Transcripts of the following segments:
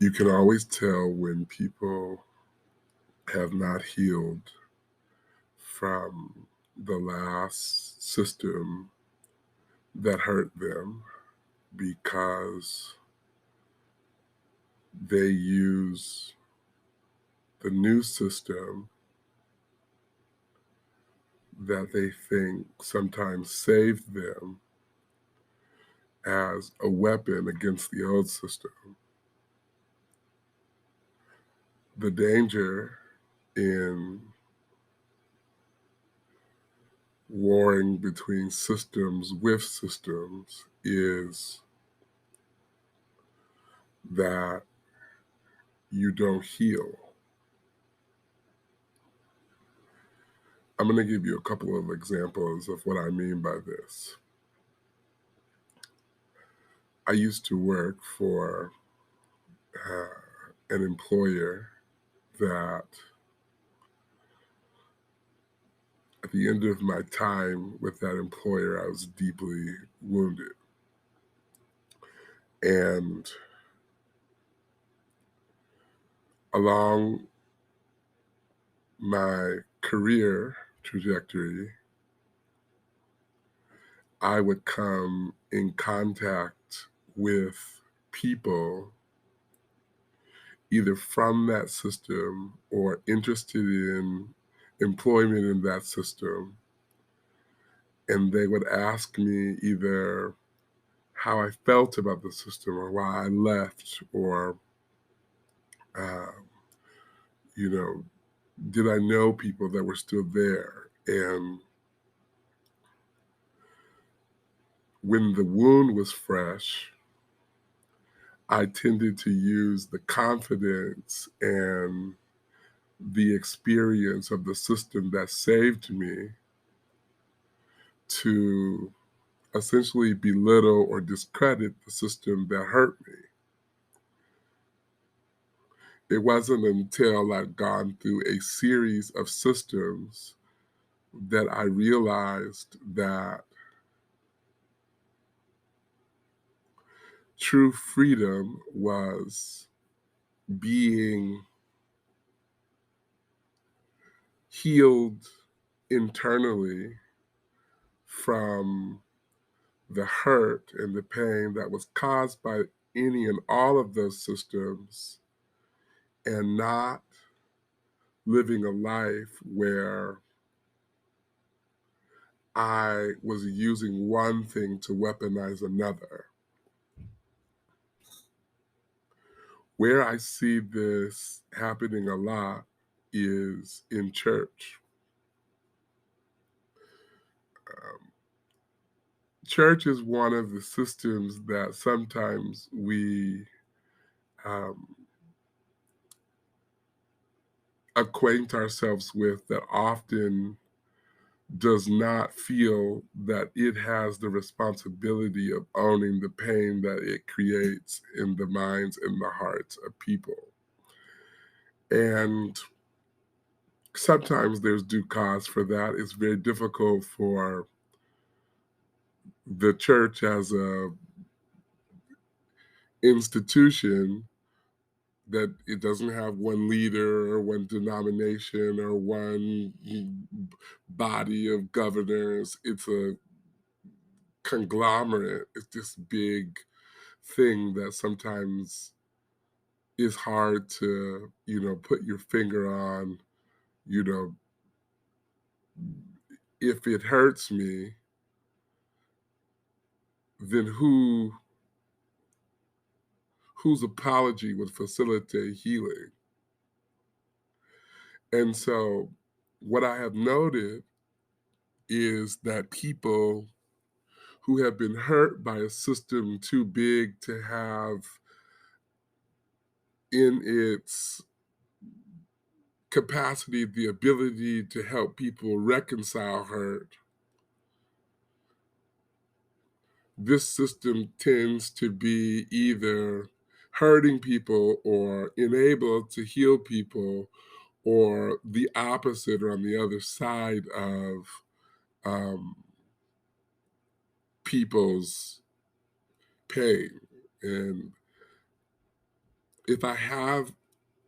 You can always tell when people have not healed from the last system that hurt them because they use the new system that they think sometimes saved them as a weapon against the old system. The danger in warring between systems with systems is that you don't heal. I'm going to give you a couple of examples of what I mean by this. I used to work for an employer that at the end of my time with that employer, I was deeply wounded. And along my career trajectory, I would come in contact with people either from that system or interested in employment in that system. And they would ask me either how I felt about the system or why I left or, uh, you know, did I know people that were still there? And when the wound was fresh, I tended to use the confidence and the experience of the system that saved me to essentially belittle or discredit the system that hurt me. It wasn't until I'd gone through a series of systems that I realized that true freedom was being healed internally from the hurt and the pain that was caused by any and all of those systems, and not living a life where I was using one thing to weaponize another. Where I see this happening a lot is in church. Um, Church is one of the systems that sometimes we um, acquaint ourselves with that often does not feel that it has the responsibility of owning the pain that it creates in the minds and the hearts of people. And sometimes there's due cause for that. It's very difficult for the church as a institution that it doesn't have one leader or one denomination or one body of governors. It's a conglomerate. It's this big thing that sometimes is hard to, put your finger on, you know, if it hurts me, then whose apology would facilitate healing? And so what I have noted is that people who have been hurt by a system too big to have in its capacity the ability to help people reconcile hurt, this system tends to be either hurting people or unable to heal people, or the opposite, or on the other side of um, people's pain. And if I have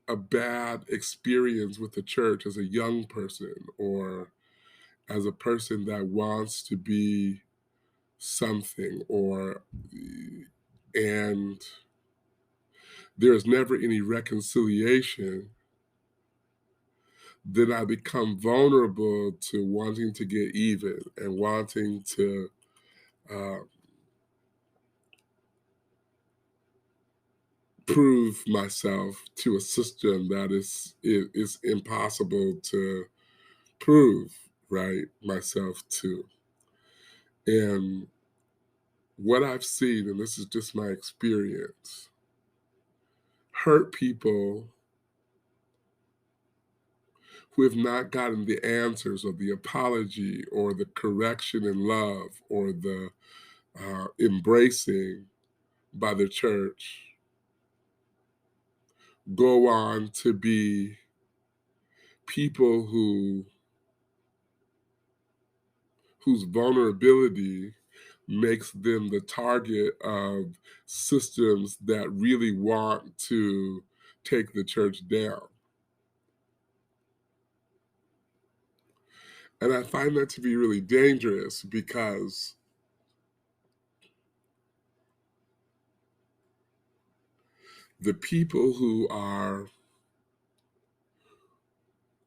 a bad experience with the church as a young person or as a person that wants to be something, or and there's never any reconciliation, then I become vulnerable to wanting to get even and wanting to uh, prove myself to a system that is impossible to prove right myself to. And what I've seen, and this is just my experience, hurt people who have not gotten the answers or the apology or the correction and love or the embracing by the church go on to be people whose vulnerability makes them the target of systems that really want to take the church down. And I find that to be really dangerous because the people who are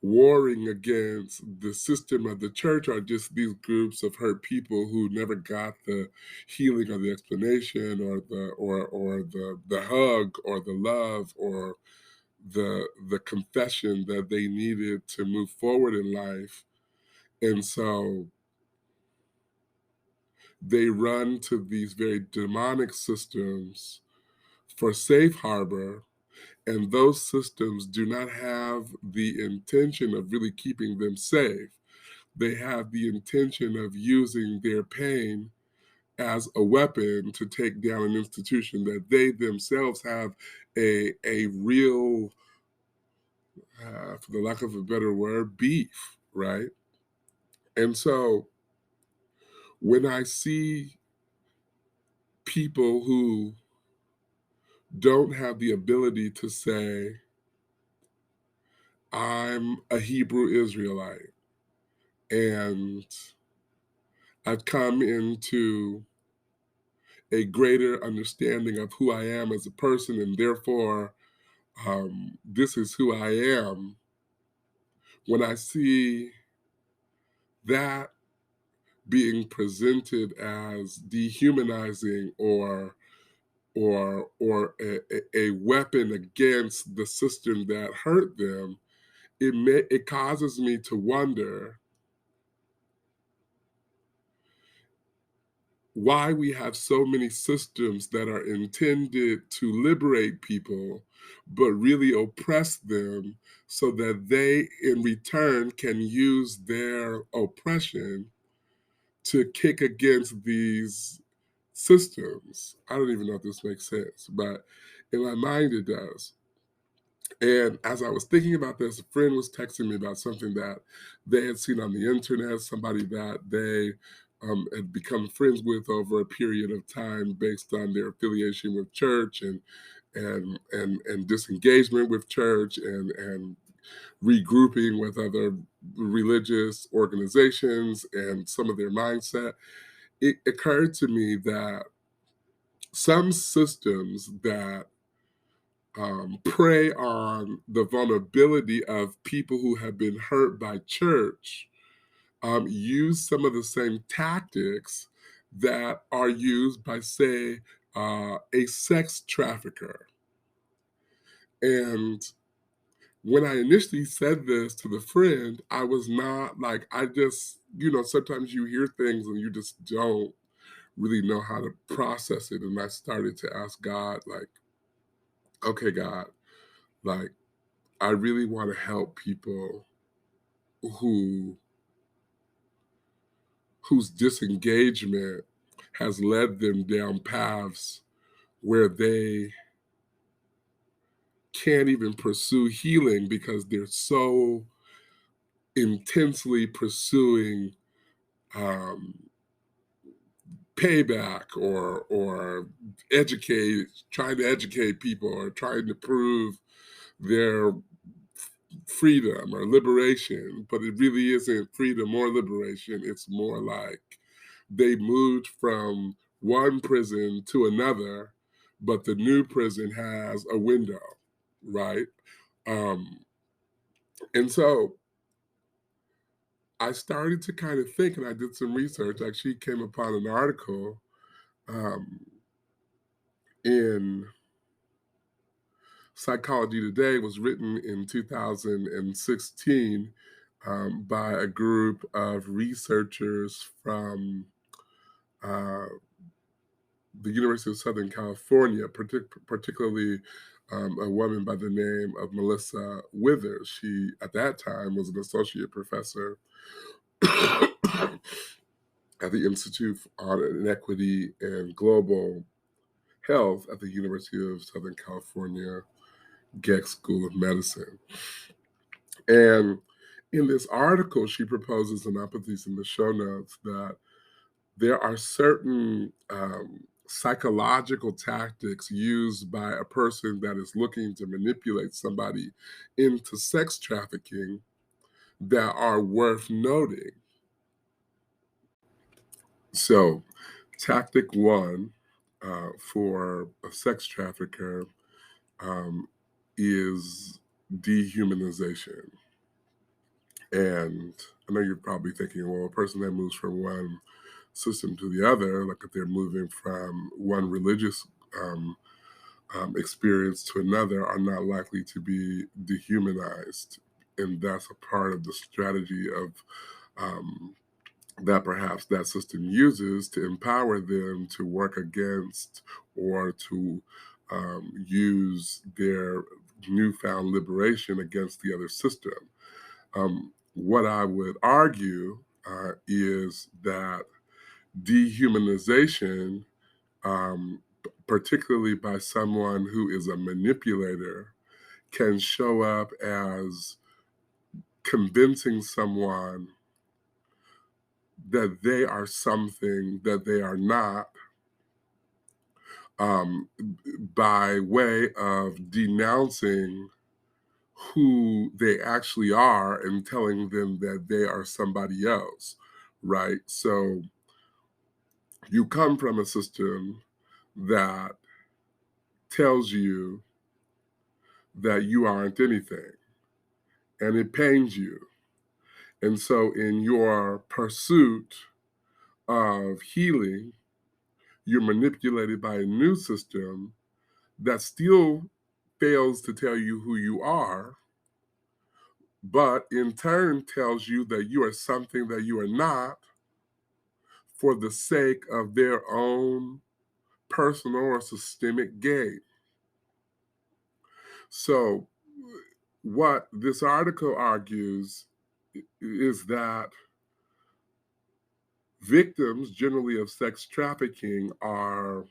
warring against the system of the church are just these groups of hurt people who never got the healing or the explanation or the hug or the love or the confession that they needed to move forward in life. And so they run to these very demonic systems for safe harbor, and those systems do not have the intention of really keeping them safe. They have the intention of using their pain as a weapon to take down an institution that they themselves have a real, for the lack of a better word, beef, right? And so when I see people who don't have the ability to say, I'm a Hebrew Israelite and I've come into a greater understanding of who I am as a person, and therefore, this is who I am. When I see that being presented as dehumanizing or a weapon against the system that hurt them, it causes me to wonder why we have so many systems that are intended to liberate people, but really oppress them so that they, in return, can use their oppression to kick against these systems. I don't even know if this makes sense, but in my mind it does. And as I was thinking about this, a friend was texting me about something that they had seen on the internet, somebody that they had become friends with over a period of time based on their affiliation with church and disengagement with church and regrouping with other religious organizations and some of their mindset. It occurred to me that some systems that prey on the vulnerability of people who have been hurt by church, use some of the same tactics that are used by, say, a sex trafficker. And when I initially said this to the friend, I was not like, I just, sometimes you hear things and you just don't really know how to process it. And I started to ask God, like, okay, God, like, I really want to help people who whose disengagement has led them down paths where they can't even pursue healing because they're so intensely pursuing um, payback or educate, trying to educate people or trying to prove their freedom or liberation, but it really isn't freedom or liberation. It's more like they moved from one prison to another, but the new prison has a window, right? Um, and so I started to kind of think, and I did some research. Actually, came upon an article um, in Psychology Today. Was written in 2016 by a group of researchers from uh, the University of Southern California, particularly a woman by the name of Melissa Withers. She, at that time, was an associate professor at the Institute on Inequity and Global Health at the University of Southern California Gex School of Medicine. And in this article, she proposes, and I'll put these in the show notes, that there are certain psychological tactics used by a person that is looking to manipulate somebody into sex trafficking that are worth noting. So, tactic one for a sex trafficker um, is dehumanization. And I know you're probably thinking, well, a person that moves from one system to the other, like if they're moving from one religious experience to another, are not likely to be dehumanized. And that's a part of the strategy of um, that perhaps that system uses to empower them to work against or to use their newfound liberation against the other system. What I would argue is that dehumanization, particularly by someone who is a manipulator, can show up as convincing someone that they are something that they are not, um, by way of denouncing who they actually are and telling them that they are somebody else, right? So you come from a system that tells you that you aren't anything, and it pains you. And so, in your pursuit of healing, you're manipulated by a new system that still fails to tell you who you are, but in turn tells you that you are something that you are not for the sake of their own personal or systemic gain. So, what this article argues is that victims, generally of sex trafficking, are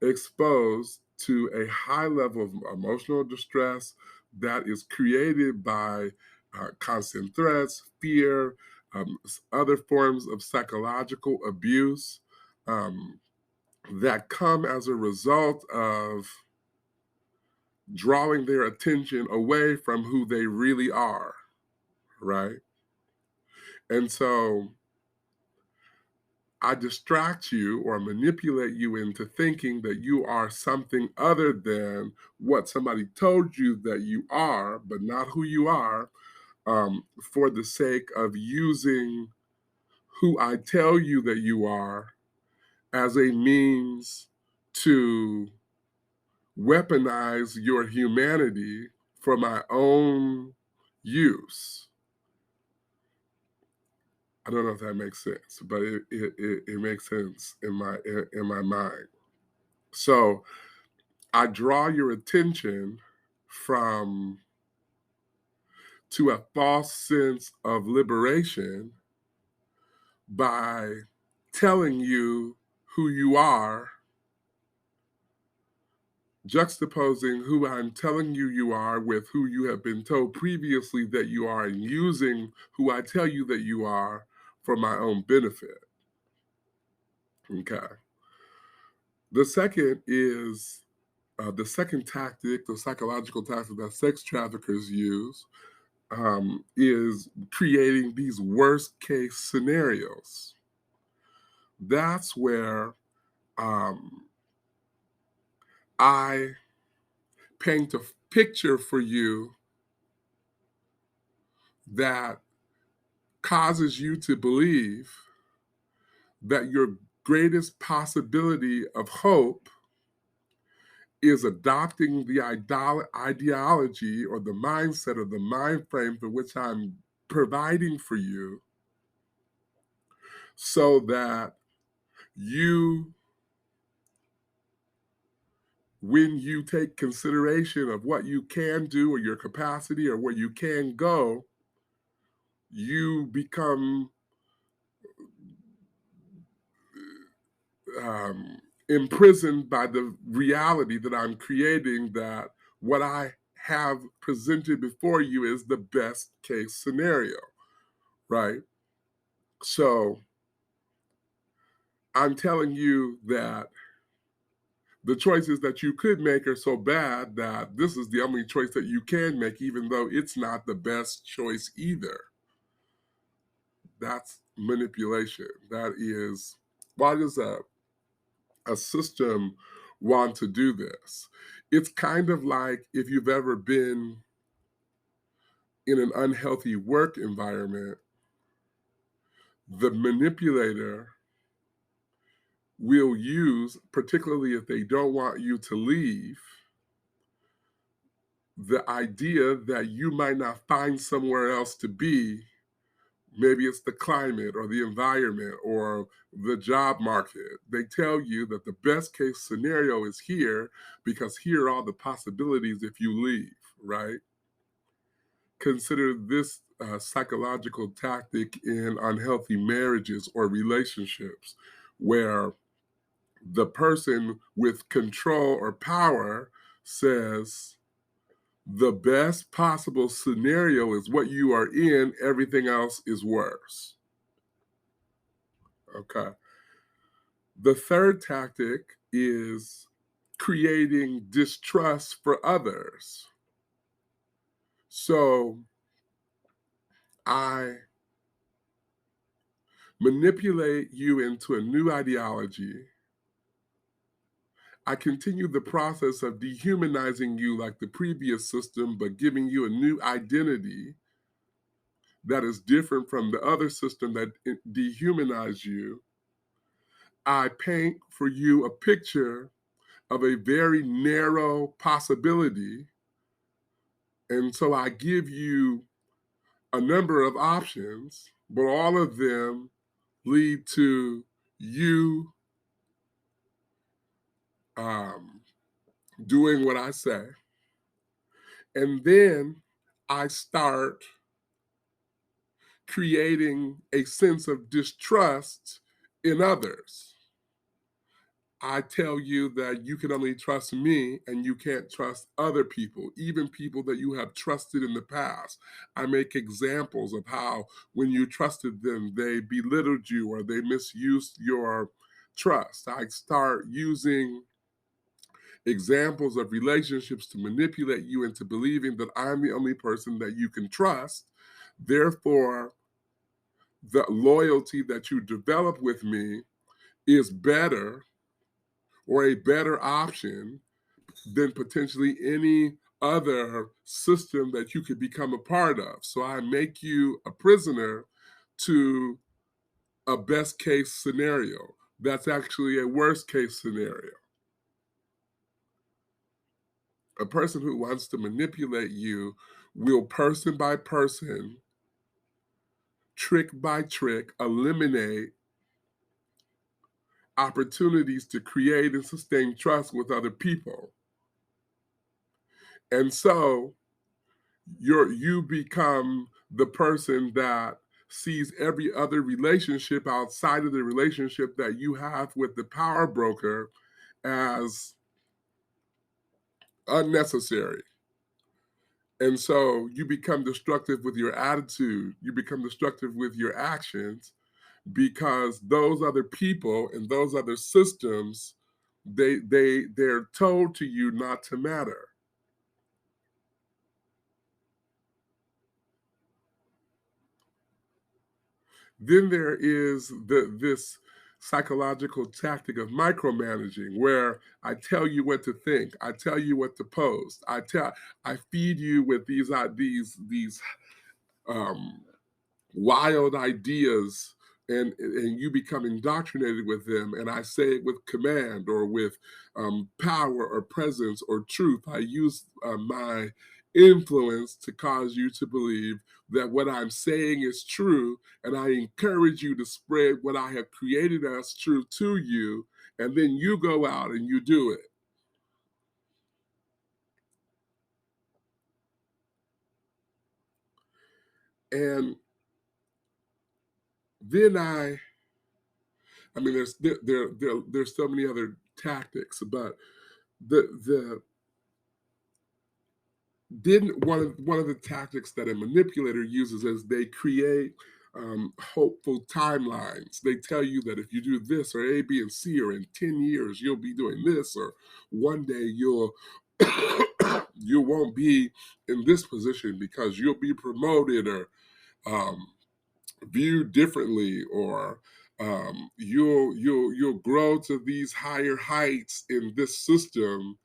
exposed to a high level of emotional distress that is created by constant threats, fear, other forms of psychological abuse um, that come as a result of drawing their attention away from who they really are, right? And so I distract you or manipulate you into thinking that you are something other than what somebody told you that you are, but not who you are, for the sake of using who I tell you that you are as a means to weaponize your humanity for my own use. I don't know if that makes sense, but it makes sense in my mind. So I draw your attention from to a false sense of liberation by telling you who you are, juxtaposing who I'm telling you you are with who you have been told previously that you are, and using who I tell you that you are for my own benefit. Okay. The second is the second tactic, the psychological tactic that sex traffickers use, is creating these worst case scenarios. That's where um, I paint a picture for you that causes you to believe that your greatest possibility of hope is adopting the ideology or the mindset or the mind frame for which I'm providing for you, so that you, when you take consideration of what you can do or your capacity or where you can go, you become um, imprisoned by the reality that I'm creating, that what I have presented before you is the best case scenario, right? So I'm telling you that the choices that you could make are so bad that this is the only choice that you can make, even though it's not the best choice either. That's manipulation. That is, why does a system want to do this? It's kind of like if you've ever been in an unhealthy work environment, the manipulator will use, particularly if they don't want you to leave, the idea that you might not find somewhere else to be. Maybe it's the climate or the environment or the job market. They tell you that the best case scenario is here because here are all the possibilities if you leave, right? Consider this psychological tactic in unhealthy marriages or relationships, where the person with control or power says, the best possible scenario is what you are in, everything else is worse. Okay. The third tactic is creating distrust for others. So I manipulate you into a new ideology. I continue the process of dehumanizing you like the previous system, but giving you a new identity that is different from the other system that dehumanized you. I paint for you a picture of a very narrow possibility. And so I give you a number of options, but all of them lead to you um, doing what I say. And then I start creating a sense of distrust in others. I tell you that you can only trust me and you can't trust other people, even people that you have trusted in the past. I make examples of how when you trusted them, they belittled you or they misused your trust. I start using examples of relationships to manipulate you into believing that I'm the only person that you can trust. Therefore, the loyalty that you develop with me is better or a better option than potentially any other system that you could become a part of. So I make you a prisoner to a best case scenario. That's actually a worst case scenario. A person who wants to manipulate you will, person by person, trick by trick, eliminate opportunities to create and sustain trust with other people. And so you become the person that sees every other relationship outside of the relationship that you have with the power broker as unnecessary. And so you become destructive with your attitude, you become destructive with your actions, because those other people and those other systems, they're told to you not to matter. Then there is this psychological tactic of micromanaging, where I tell you what to think, I tell you what to post, I feed you with these um, wild ideas, and you become indoctrinated with them, and I say it with command or with power or presence or truth. I use my influence to cause you to believe that what I'm saying is true, and I encourage you to spread what I have created as truth to you, and then you go out and you do it. And then I mean, there's so many other tactics, but the didn't one of the tactics that a manipulator uses is they create hopeful timelines. They tell you that if you do this or A, B, and C, or in 10 years you'll be doing this, or one day you'll you won't be in this position because you'll be promoted, or um, viewed differently, or you'll grow to these higher heights in this system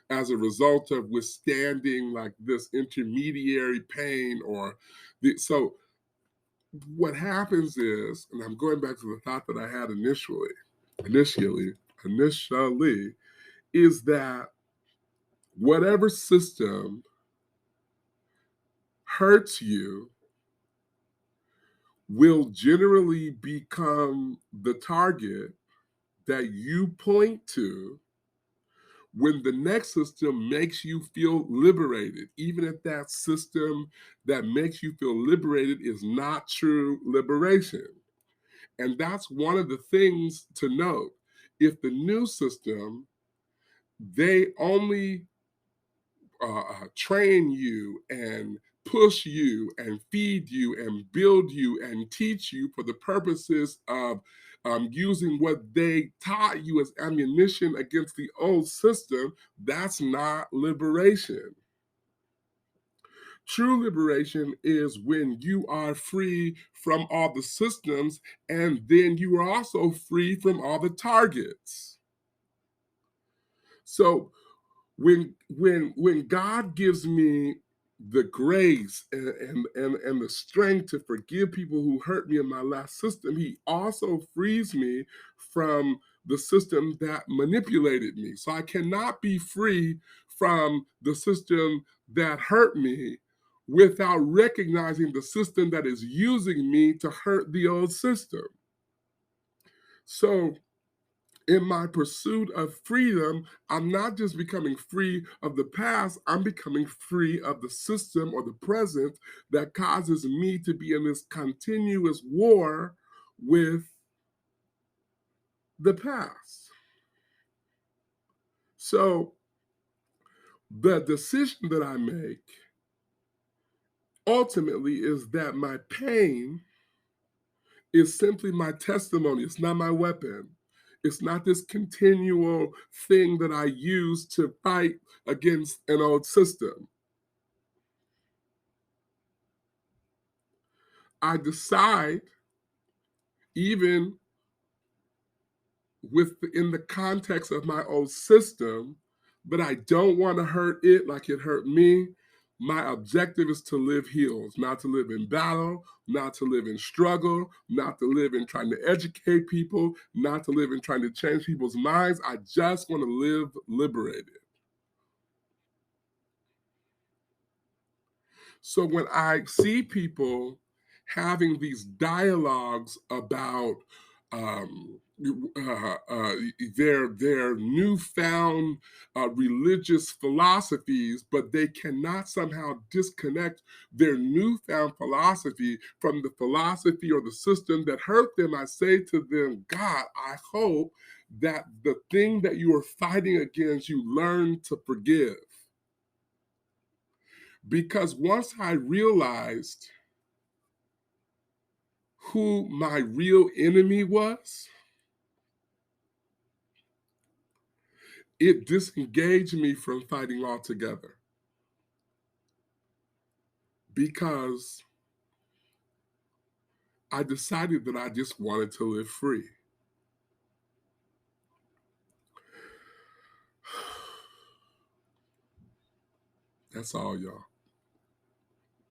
as a result of withstanding like this intermediary pain, or so what happens is, and I'm going back to the thought that I had initially initially is that whatever system hurts you will generally become the target that you point to when the next system makes you feel liberated, even if that system that makes you feel liberated is not true liberation. And that's one of the things to note. If the new system, they only train you and push you and feed you and build you and teach you for the purposes of using what they taught you as ammunition against the old system, that's not liberation. True liberation is when you are free from all the systems, and then you are also free from all the targets. So when God gives me the grace and the strength to forgive people who hurt me in my last system, he also frees me from the system that manipulated me. So I cannot be free from the system that hurt me without recognizing the system that is using me to hurt the old system. So in my pursuit of freedom, I'm not just becoming free of the past, I'm becoming free of the system or the present that causes me to be in this continuous war with the past. So the decision that I make ultimately is that my pain is simply my testimony, it's not my weapon. It's not this continual thing that I use to fight against an old system. I decide, even within the context of my old system, but I don't want to hurt it like it hurt me. My objective is to live healed, not to live in battle, not to live in struggle, not to live in trying to educate people, not to live in trying to change people's minds. I just want to live liberated. So when I see people having these dialogues about um, their newfound religious philosophies, but they cannot somehow disconnect their newfound philosophy from the philosophy or the system that hurt them, I say to them, God, I hope that the thing that you are fighting against, you learn to forgive. Because once I realized who my real enemy was, it disengaged me from fighting altogether because I decided that I just wanted to live free. That's all, y'all.